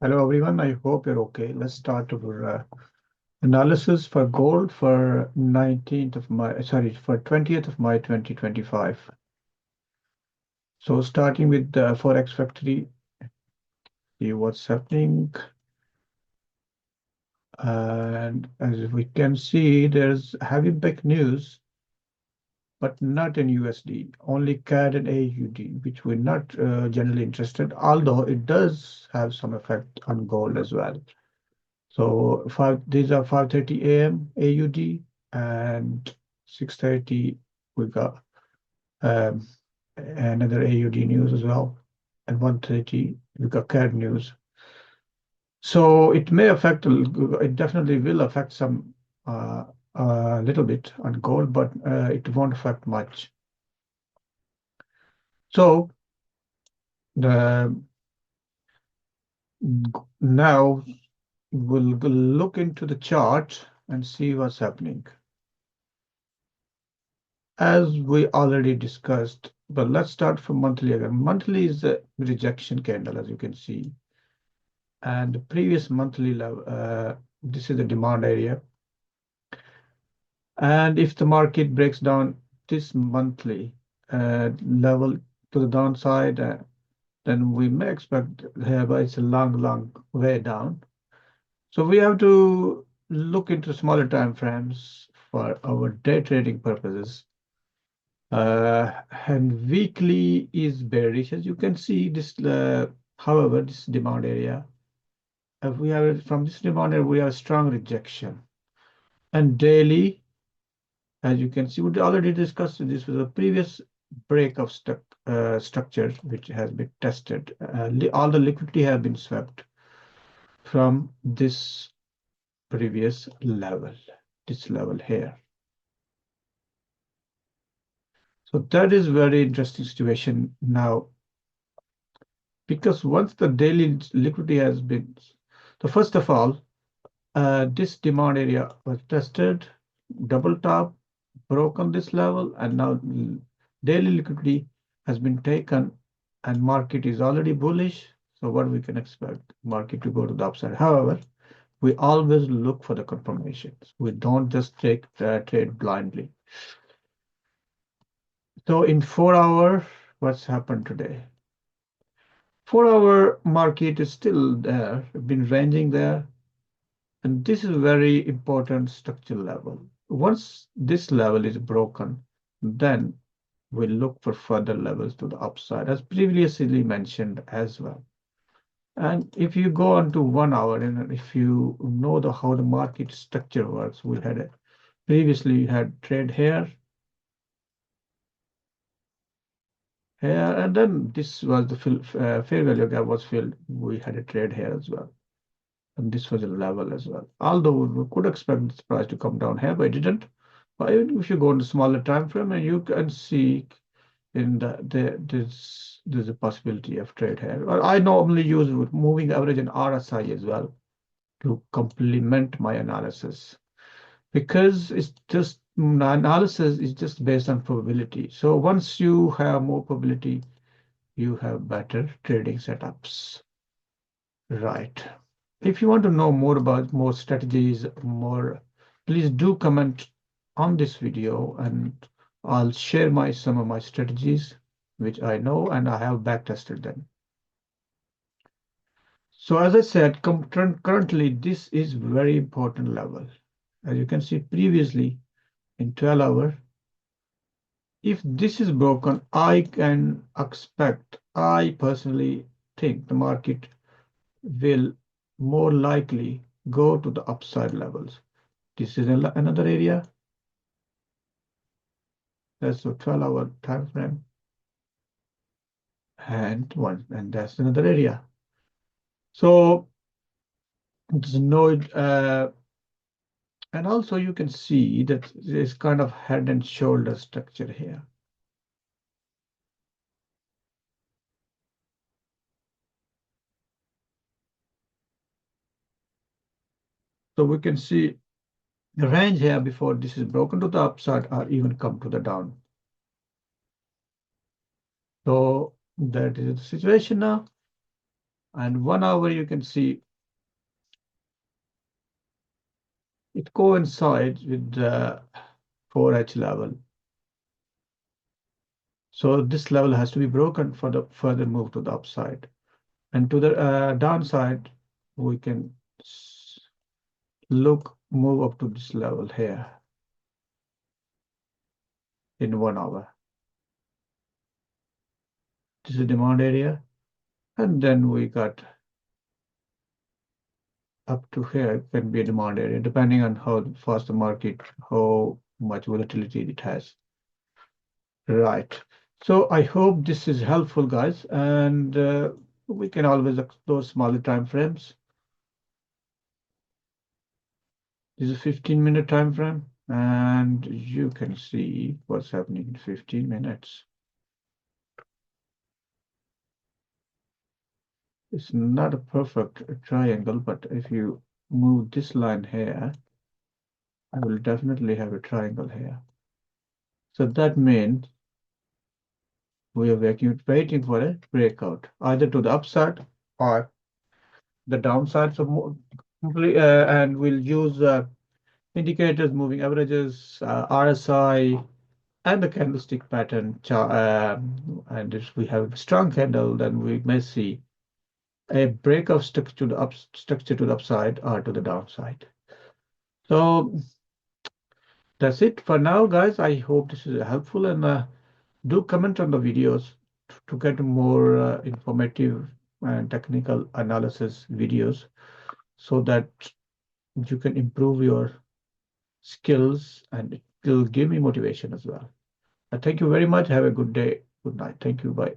Hello everyone, I hope you're okay. Let's start our analysis for gold for 19th of May, for 20th of May 2025. So starting with the Forex Factory, see what's happening. And as we can see, there's heavy big news, but not in USD, only CAD and AUD, which we're not generally interested, although it does have some effect on gold as well. So these are 5:30 a.m. AUD and 6:30 we got um, another AUD news as well, and 1:30 we got CAD news. So it may affect, it definitely will affect some a little bit on gold, but it won't affect much. So the now we'll look into the chart and see what's happening. As we already discussed, but let's start from monthly again. Monthly is a rejection candle, as you can see. And the previous monthly level, this is the demand area. And if the market breaks down this monthly level to the downside, then we may expect here, but it's a long way down. So we have to look into smaller time frames for our day trading purposes. And weekly is bearish. As you can see, this, however, this demand area, if we have from this demand area, we have strong rejection. And daily, as you can see, we already discussed this with a previous break of structure, which has been tested. All the liquidity have been swept from this previous level, this level here. So that is very interesting situation now, because once the daily liquidity has been, so first of all, this demand area was tested, double top, broken this level, and now daily liquidity has been taken, and market is already bullish. So what we can expect, market to go to the upside. However, we always look for the confirmations. We don't just take the trade blindly. So in 4 hours, what's happened today? 4 hour market is still there, been ranging there. And this is a very important structural level. Once this level is broken, then we'll look for further levels to the upside, as previously mentioned as well. And if you go on to 1 hour, and if you know how the market structure works, we had previously had trade here, and then this was the fair value gap was filled. We had a trade here as well. And this was a level as well. Although we could expect this price to come down here, but it didn't. But even if you go into smaller time frame, and you can see in there's a possibility of trade here. Or I normally use moving average and RSI as well to complement my analysis, because it's just analysis is just based on probability. So once you have more probability, you have better trading setups. Right. If you want to know more about more strategies, please do comment on this video, and I'll share some of my strategies, which I know and I have back tested them. So as I said, currently this is very important level. As you can see previously in 12 hours, if this is broken, I personally think the market will more likely go to the upside levels. This is another area. That's a 12-hour time frame. And that's another area. So there's no, and also you can see that there's kind of head and shoulder structure here. So we can see the range here before this is broken to the upside or even come to the down. So that is the situation now. And 1 hour, you can see it coincides with the 4H level. So this level has to be broken for the further move to the upside. And to the downside, we can move up to this level here in 1 hour. This is demand area. And then we got up to here can be a demand area, depending on how fast the market, how much volatility it has. Right. So I hope this is helpful, guys, and we can always explore smaller time frames. This is a 15-minute time frame, and you can see what's happening in 15 minutes. It's not a perfect triangle, but if you move this line here, I will definitely have a triangle here. So that means we are waiting for a breakout, either to the upside or the downside. So and we'll use indicators, moving averages, RSI, and the candlestick pattern. And if we have a strong candle, then we may see a break of structure to the upside or to the downside. So that's it for now, guys. I hope this is helpful, and do comment on the videos to get more informative and technical analysis videos so that you can improve your skills and it will give me motivation as well. Thank you very much. Have a good day. Good night. Thank you. Bye.